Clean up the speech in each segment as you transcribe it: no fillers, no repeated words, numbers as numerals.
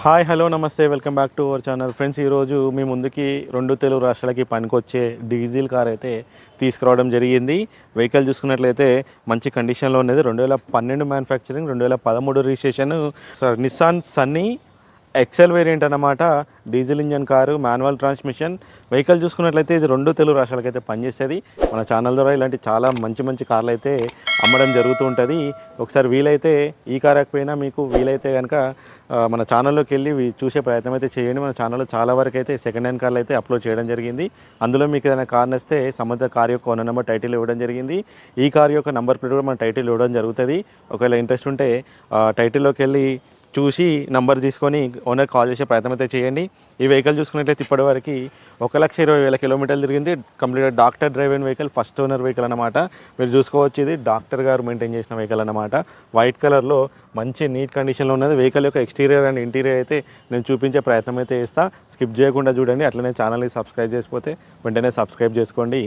Hi hello నమస్తే welcome back to our channel friends. ఈరోజు మీ ముందుకి రెండు తెలుగు రాష్ట్రాలకి పనికొచ్చే డీజిల్ కార్ అయితే తీసుకురావడం జరిగింది. వెహికల్ చూసుకున్నట్లయితే మంచి కండిషన్లో ఉన్నది. 2012 manufacturing, 2013 registration, Nissan Sunny XL variant అన్నమాట. Diesel engine car, manual transmission. Vehicle చూసుకున్నట్లయితే ఇది రెండు తెలుగు రాష్ట్రాలకి అయితే పనిచేస్తుంది. మన ఛానల్ ద్వారా ఇలాంటి చాలా మంచి మంచి కార్లు అయితే అమ్మడం జరుగుతూ ఉంటుంది. ఒకసారి వీలైతే ఈ కార్ రాకపోయినా మీకు వీలైతే కనుక మన ఛానల్లోకి వెళ్ళి చూసే ప్రయత్నం అయితే చేయండి. మన ఛానల్లో చాలా వరకు అయితే సెకండ్ హ్యాండ్ కార్లు అయితే అప్లోడ్ చేయడం జరిగింది. అందులో మీకు ఏదైనా కార్ నచ్చితే సంబంధిత కార్ యొక్క ఓనర్ నెంబర్ టైటిల్ ఇవ్వడం జరిగింది. ఈ కార్ యొక్క నంబర్ ప్లేట్ కూడా మన టైటిల్ ఇవ్వడం జరుగుతుంది. ఒకవేళ ఇంట్రెస్ట్ ఉంటే టైటిల్లోకి వెళ్ళి చూసి నంబర్ తీసుకొని ఓనర్ కాల్ చేసే ప్రయత్నం అయితే చేయండి. ఈ వెహికల్ చూసుకున్నట్లయితే ఇప్పటివరకు 1,20,000 కిలోమీటర్లు తిరిగింది. కంప్లీట్గా డాక్టర్ డ్రైవ్ అయిన వెహికల్, ఫస్ట్ ఓనర్ వెహికల్ అన్నమాట. మీరు చూసుకోవచ్చు, ఇది డాక్టర్ గారు మెయింటైన్ చేసిన వెహికల్ అన్నమాట. వైట్ కలర్లో మంచి నీట్ కండిషన్లో ఉన్నది. వెహికల్ యొక్క ఎక్స్టీరియర్ అండ్ ఇంటీరియర్ అయితే నేను చూపించే ప్రయత్నం అయితే చేస్తాను. స్కిప్ చేయకుండా చూడండి. అట్లనే ఛానల్ని సబ్స్క్రైబ్ చేసిపోతే వెంటనే సబ్స్క్రైబ్ చేసుకోండి.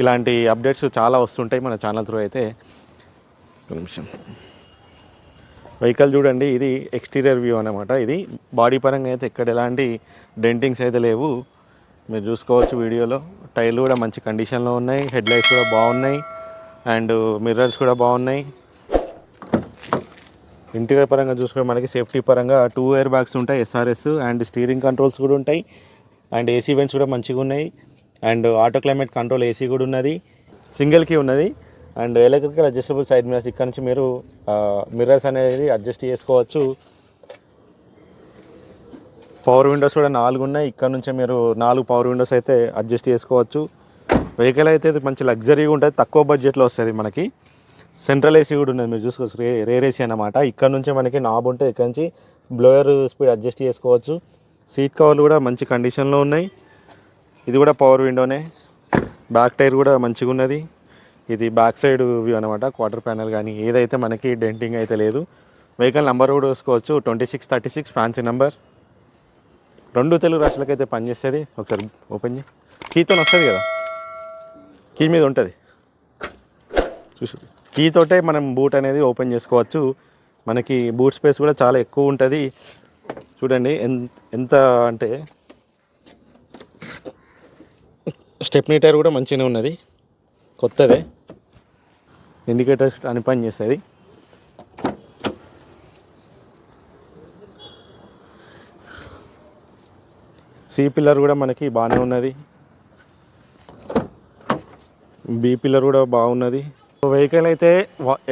ఇలాంటి అప్డేట్స్ చాలా వస్తుంటాయి మన ఛానల్ త్రూ అయితే. ఒక నిమిషం. వెహికల్ చూడండి, ఇది ఎక్స్టీరియర్ వ్యూ అనమాట. ఇది బాడీ పరంగా అయితే ఎక్కడ ఎలాంటి డెంటింగ్స్ అయితే లేవు, మీరు చూసుకోవచ్చు వీడియోలో. టైర్లు కూడా మంచి కండిషన్లో ఉన్నాయి. హెడ్ లైట్స్ కూడా బాగున్నాయి అండ్ మిర్రర్స్ కూడా బాగున్నాయి. ఇంటీరియర్ పరంగా చూసుకుంటే మనకి సేఫ్టీ పరంగా 2 ఎయిర్ బ్యాగ్స్ ఉంటాయి, ఎస్ఆర్ఎస్, అండ్ స్టీరింగ్ కంట్రోల్స్ కూడా ఉంటాయి. అండ్ ఏసీ వెంట్స్ కూడా మంచిగా ఉన్నాయి. And auto climate control AC కూడా ఉన్నది. సింగిల్ కీ ఉన్నది. And electrical adjustable side mirrors, ఇక్కడ నుంచి మీరు మిర్రర్స్ అనేది అడ్జస్ట్ చేసుకోవచ్చు. పవర్ విండోస్ కూడా 4 ఉన్నాయి. ఇక్కడ నుంచి మీరు 4 పవర్ విండోస్ అయితే అడ్జస్ట్ చేసుకోవచ్చు. వెహికల్ అయితే మంచి లగ్జరీగా ఉంటుంది, తక్కువ బడ్జెట్లో వస్తుంది మనకి. సెంట్రల్ ఏసీ కూడా ఉన్నది, మీరు చూసుకోవచ్చు. రేర్ ఏసీ అన్నమాట. ఇక్కడ నుంచి మనకి నాబ్ ఉంటుంది, ఇక్కడ నుంచి బ్లోయర్ స్పీడ్ అడ్జస్ట్ చేసుకోవచ్చు. సీట్ కవర్లు కూడా మంచి కండిషన్లో ఉన్నాయి. ఇది కూడా పవర్ విండోనే. బ్యాక్ టైర్ కూడా మంచిగా ఉన్నది. ఇది బ్యాక్ సైడ్ వ్యూ అనమాట. క్వార్టర్ ప్యానల్ కానీ ఏదైతే మనకి డెంటింగ్ అయితే లేదు. వెహికల్ నెంబర్ కూడా చూసుకోవచ్చు, 2636 ఫ్యాన్సీ నెంబర్. రెండు తెలుగు రాష్ట్రాలకి అయితే పనిచేస్తుంది. ఒకసారి ఓపెన్ చేయి. కీతో వస్తుంది కదా, కీ మీద ఉంటుంది చూసి, కీతోటే మనం బూట్ అనేది ఓపెన్ చేసుకోవచ్చు. మనకి బూట్ స్పేస్ కూడా చాలా ఎక్కువ ఉంటుంది. చూడండి ఎంత అంటే స్టెప్నీ టైర్ కూడా మంచిగానే ఉన్నది, కొత్తదే. ఇండికేటర్స్ అని పని చేస్తుంది. సి పిల్లర్ కూడా మనకి బాగానే ఉన్నది. బి పిల్లర్ కూడా బాగున్నది. వెహికల్ అయితే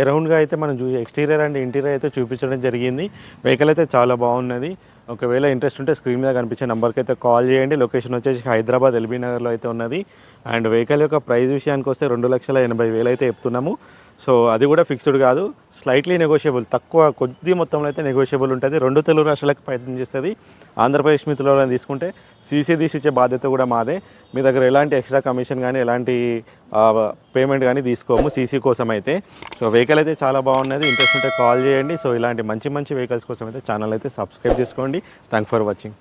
అరౌండ్గా అయితే మనం ఎక్స్టీరియర్ అండ్ ఇంటీరియర్ అయితే చూపించడం జరిగింది. వెహికల్ అయితే చాలా బాగున్నది. ఒకవేళ ఇంట్రెస్ట్ ఉంటే స్క్రీన్ మీద కనిపించే నెంబర్కి అయితే కాల్ చేయండి. లొకేషన్ వచ్చేసి హైదరాబాద్ ఎల్బీ నగర్లో అయితే ఉన్నది. అండ్ వెహికల్ యొక్క ప్రైస్ విషయానికి వస్తే 2,80,000 అయితే చెప్తున్నాము. సో అది కూడా ఫిక్స్డ్ కాదు, స్లైట్లీ నెగోషియబుల్, తక్కువ కొద్ది మొత్తంలో అయితే నెగోషియబుల్ ఉంటుంది. రెండు తెలుగు రాష్ట్రాలకు ప్రయత్నం చేస్తుంది. ఆంధ్రప్రదేశ్ మిత్రులు తీసుకుంటే సీసీ తీసిచ్చే బాధ్యత కూడా మాదే. మీ దగ్గర ఎలాంటి ఎక్స్ట్రా కమిషన్ కానీ ఎలాంటి పేమెంట్ కానీ తీసుకోము సీసీ కోసం అయితే. సో వెహికల్ అయితే చాలా బాగున్నది. ఇంట్రెస్ట్ ఉంటే కాల్ చేయండి. సో ఇలాంటి మంచి మంచి వెహికల్స్ కోసం అయితే ఛానల్ అయితే సబ్స్క్రైబ్ చేసుకోండి. Thanks for watching.